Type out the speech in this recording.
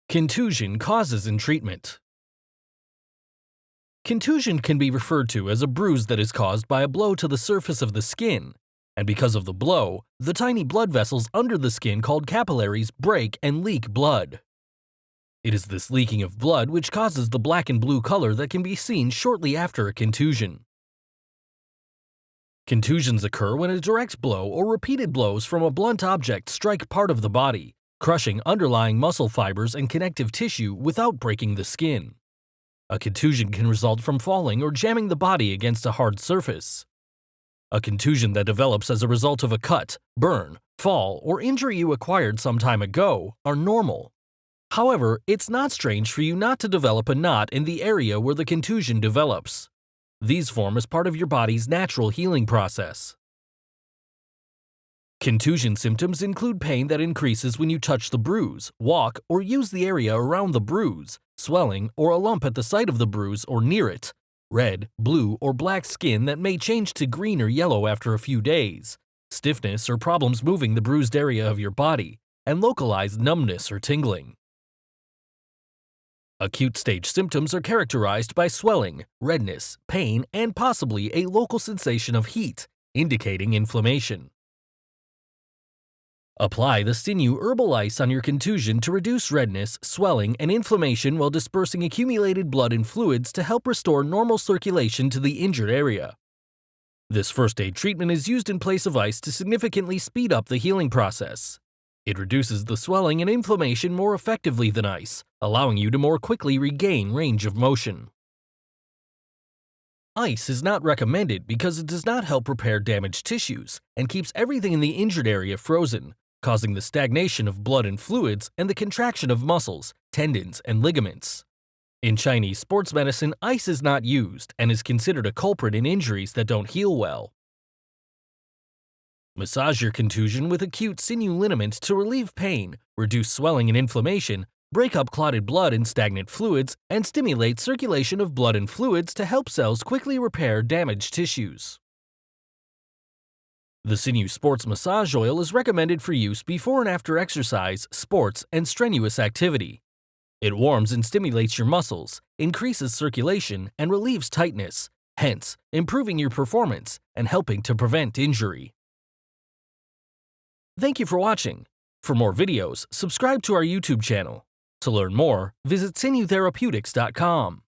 Contusion causes and treatment. Contusion can be referred to as a bruise that is caused by a blow to the surface of the skin, and because of the blow, the tiny blood vessels under the skin called capillaries break and leak blood. It is this leaking of blood which causes the black and blue color that can be seen shortly after a contusion. Contusions occur when a direct blow or repeated blows from a blunt object strike part of the body, crushing underlying muscle fibers and connective tissue without breaking the skin. A contusion can result from falling or jamming the body against a hard surface. A contusion that develops as a result of a cut, burn, fall, or injury you acquired some time ago are normal. However, it's not strange for you not to develop a knot in the area where the contusion develops. These form as part of your body's natural healing process. Contusion symptoms include pain that increases when you touch the bruise, walk, or use the area around the bruise, swelling or a lump at the site of the bruise or near it, red, blue, or black skin that may change to green or yellow after a few days, stiffness or problems moving the bruised area of your body, and localized numbness or tingling. Acute stage symptoms are characterized by swelling, redness, pain, and possibly a local sensation of heat, indicating inflammation. Apply the Sinew Herbal Ice on your contusion to reduce redness, swelling, and inflammation while dispersing accumulated blood and fluids to help restore normal circulation to the injured area. This first aid treatment is used in place of ice to significantly speed up the healing process. It reduces the swelling and inflammation more effectively than ice, allowing you to more quickly regain range of motion. Ice is not recommended because it does not help repair damaged tissues and keeps everything in the injured area frozen, causing the stagnation of blood and fluids and the contraction of muscles, tendons, and ligaments. In Chinese sports medicine, ice is not used and is considered a culprit in injuries that don't heal well. Massage your contusion with Acute Sinew Liniment to relieve pain, reduce swelling and inflammation, break up clotted blood and stagnant fluids, and stimulate circulation of blood and fluids to help cells quickly repair damaged tissues. The Sinew Sports Massage Oil is recommended for use before and after exercise, sports, and strenuous activity. It warms and stimulates your muscles, increases circulation, and relieves tightness, hence improving your performance and helping to prevent injury. Thank you for watching. For more videos, subscribe to our YouTube channel. To learn more, visit sinewtherapeutics.com.